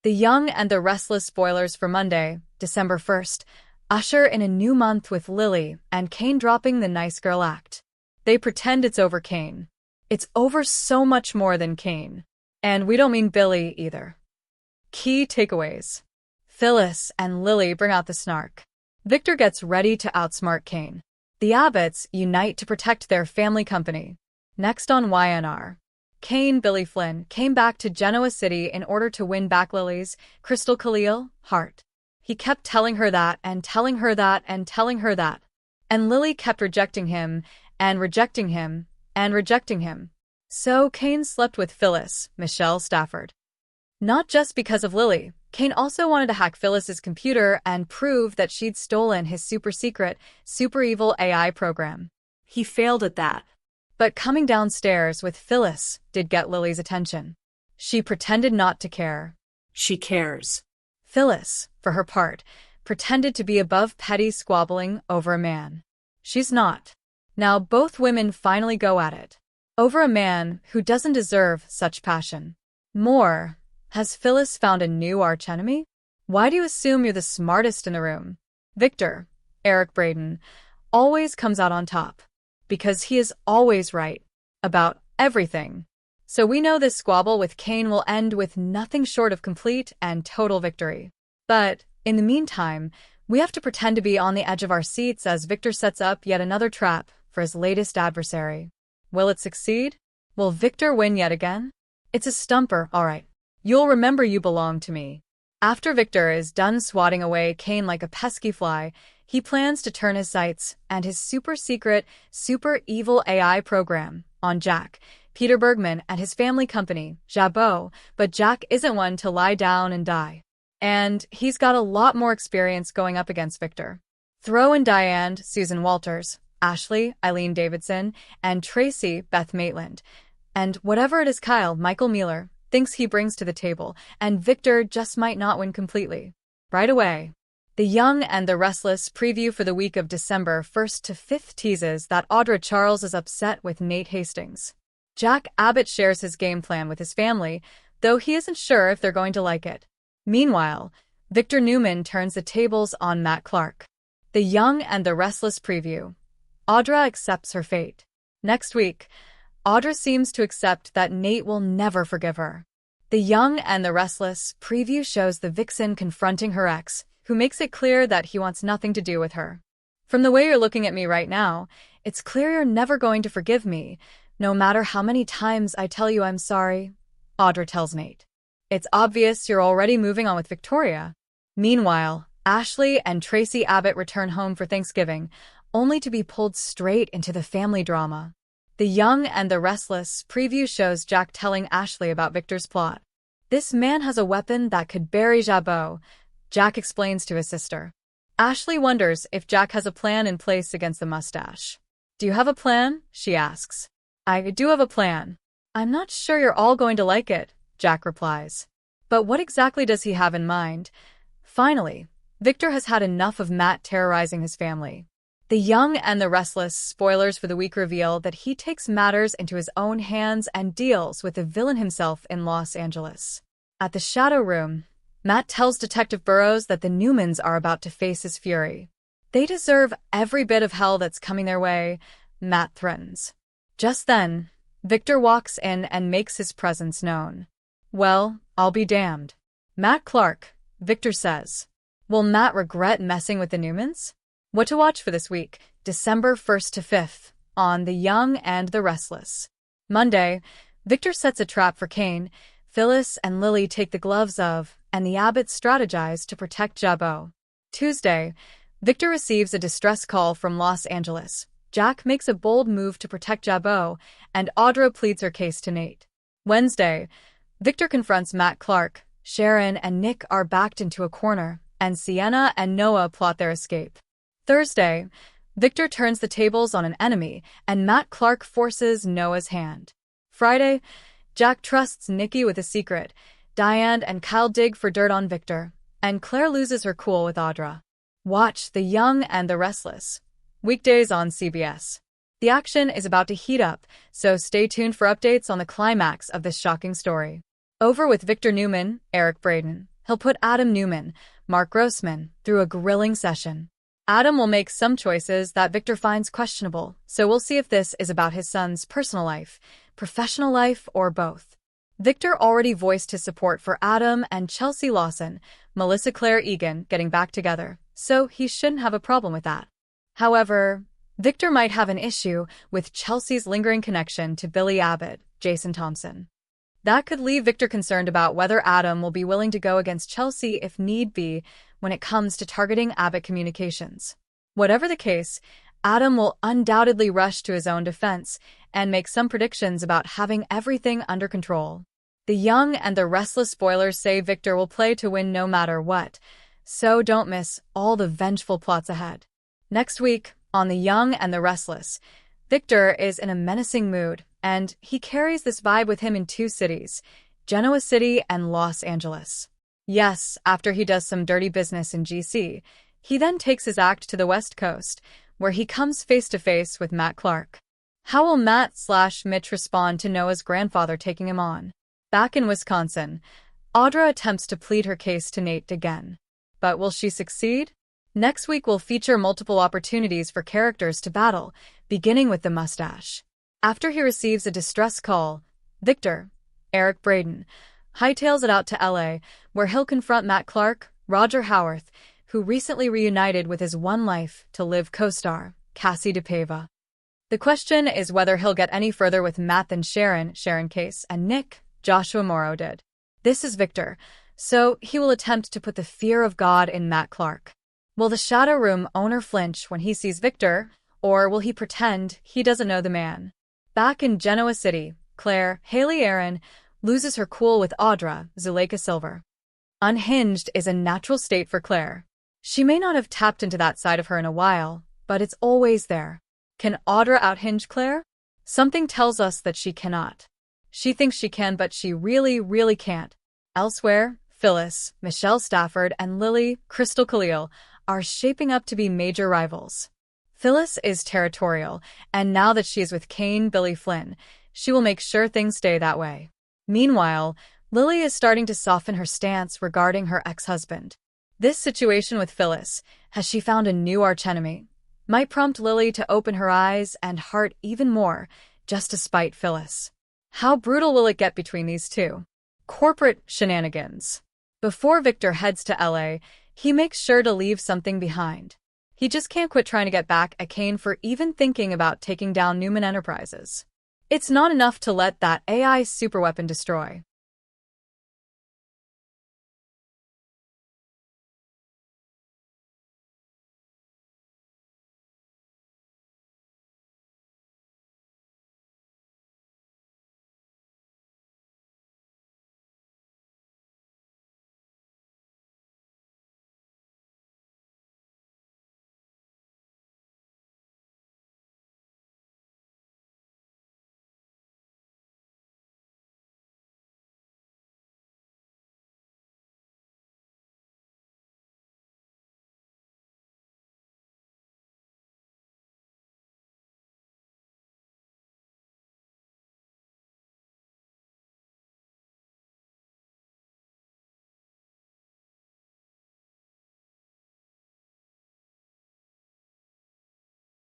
The Young and the Restless spoilers for Monday, December 1st, usher in a new month with Lily and Kane dropping the nice girl act. They pretend it's over Kane. It's over so much more than Kane. And we don't mean Billy either. Key takeaways. Phyllis and Lily bring out the snark. Victor gets ready to outsmart Kane. The Abbotts unite to protect their family company. Next on YNR. Kane Billy Flynn came back to Genoa City in order to win back Lily's Crystal Khalil heart. He kept telling her that and telling her that and telling her that. And Lily kept rejecting him and rejecting him and rejecting him. So Kane slept with Phyllis, Michelle Stafford. Not just because of Lily, Kane also wanted to hack Phyllis's computer and prove that she'd stolen his super-secret, super-evil AI program. He failed at that. But coming downstairs with Phyllis did get Lily's attention. She pretended not to care. She cares. Phyllis, for her part, pretended to be above petty squabbling over a man. She's not. Now both women finally go at it. Over a man who doesn't deserve such passion. More. Has Phyllis found a new archenemy? Why do you assume you're the smartest in the room? Victor, Eric Braeden, always comes out on top. Because he is always right. About everything. So we know this squabble with Kane will end with nothing short of complete and total victory. But, in the meantime, we have to pretend to be on the edge of our seats as Victor sets up yet another trap for his latest adversary. Will it succeed? Will Victor win yet again? It's a stumper, all right. You'll remember you belong to me. After Victor is done swatting away Kane like a pesky fly, he plans to turn his sights and his super-secret, super-evil AI program on Jack, Peter Bergman, and his family company, Jabot, but Jack isn't one to lie down and die. And he's got a lot more experience going up against Victor. Throw in Diane, Susan Walters, Ashley, Eileen Davidson, and Tracy, Beth Maitland. And whatever it is Michael Mueller, thinks he brings to the table, and Victor just might not win completely. Right away. The Young and the Restless preview for the week of December 1st to 5th teases that Audra Charles is upset with Nate Hastings. Jack Abbott shares his game plan with his family, though he isn't sure if they're going to like it. Meanwhile, Victor Newman turns the tables on Matt Clark. The Young and the Restless preview. Audra accepts her fate. Next week, Audra seems to accept that Nate will never forgive her. The Young and the Restless preview shows the vixen confronting her ex, who makes it clear that he wants nothing to do with her. From the way you're looking at me right now, it's clear you're never going to forgive me, no matter how many times I tell you I'm sorry, Audra tells Nate. It's obvious you're already moving on with Victoria. Meanwhile, Ashley and Tracy Abbott return home for Thanksgiving, only to be pulled straight into the family drama. The Young and the Restless preview shows Jack telling Ashley about Victor's plot. This man has a weapon that could bury Jabot, Jack explains to his sister. Ashley wonders if Jack has a plan in place against the mustache. Do you have a plan? She asks. I do have a plan. I'm not sure you're all going to like it, Jack replies. But what exactly does he have in mind? Finally, Victor has had enough of Matt terrorizing his family. The Young and the Restless spoilers for the week reveal that he takes matters into his own hands and deals with the villain himself in Los Angeles. At the Shadow Room, Matt tells Detective Burrows that the Newmans are about to face his fury. They deserve every bit of hell that's coming their way, Matt threatens. Just then, Victor walks in and makes his presence known. Well, I'll be damned. Matt Clark, Victor says. Will Matt regret messing with the Newmans? What to watch for this week, December 1st to 5th, on The Young and the Restless. Monday, Victor sets a trap for Kane. Phyllis and Lily take the gloves of, and the Abbotts strategize to protect Jabot. Tuesday, Victor receives a distress call from Los Angeles. Jack makes a bold move to protect Jabot, and Audra pleads her case to Nate. Wednesday, Victor confronts Matt Clark. Sharon and Nick are backed into a corner, and Sienna and Noah plot their escape. Thursday, Victor turns the tables on an enemy, and Matt Clark forces Noah's hand. Friday, Jack trusts Nikki with a secret. Diane and Kyle dig for dirt on Victor, and Claire loses her cool with Audra. Watch The Young and the Restless. Weekdays on CBS. The action is about to heat up, so stay tuned for updates on the climax of this shocking story. Over with Victor Newman, Eric Braeden. He'll put Adam Newman, Mark Grossman, through a grilling session. Adam will make some choices that Victor finds questionable, so we'll see if this is about his son's personal life, professional life, or both. Victor already voiced his support for Adam and Chelsea Lawson, Melissa Claire Egan, getting back together, so he shouldn't have a problem with that. However, Victor might have an issue with Chelsea's lingering connection to Billy Abbott, Jason Thompson. That could leave Victor concerned about whether Adam will be willing to go against Chelsea if need be when it comes to targeting Abbott Communications. Whatever the case, Adam will undoubtedly rush to his own defense and make some predictions about having everything under control. The Young and the Restless spoilers say Victor will play to win no matter what, so don't miss all the vengeful plots ahead. Next week, on The Young and the Restless, Victor is in a menacing mood, and he carries this vibe with him in two cities, Genoa City and Los Angeles. Yes, after he does some dirty business in GC, he then takes his act to the West Coast, where he comes face-to-face with Matt Clark. How will Matt/Mitch respond to Noah's grandfather taking him on? Back in Wisconsin, Audra attempts to plead her case to Nate again. But will she succeed? Next week will feature multiple opportunities for characters to battle, beginning with the mustache. After he receives a distress call, Victor, Eric Braden, hightails it out to LA, where he'll confront Matt Clark, Roger Howarth, who recently reunited with his One Life to Live co-star, Cassie DePaiva. The question is whether he'll get any further with Matt than Sharon Case, and Nick, Joshua Morrow did. This is Victor, so he will attempt to put the fear of God in Matt Clark. Will the Shadow Room owner flinch when he sees Victor, or will he pretend he doesn't know the man? Back in Genoa City, Claire, Haley Aaron, loses her cool with Audra, Zuleika Silver. Unhinged is a natural state for Claire. She may not have tapped into that side of her in a while, but it's always there. Can Audra outhinge Claire? Something tells us that she cannot. She thinks she can, but she really can't. Elsewhere, Phyllis, Michelle Stafford, and Lily, Crystal Khalil, are shaping up to be major rivals. Phyllis is territorial, and now that she is with Kane Billy Flynn, she will make sure things stay that way. Meanwhile, Lily is starting to soften her stance regarding her ex-husband. This situation with Phyllis, has she found a new archenemy, might prompt Lily to open her eyes and heart even more, just to spite Phyllis. How brutal will it get between these two? Corporate shenanigans. Before Victor heads to LA, he makes sure to leave something behind. He just can't quit trying to get back at Kane for even thinking about taking down Newman Enterprises. It's not enough to let that AI superweapon destroy.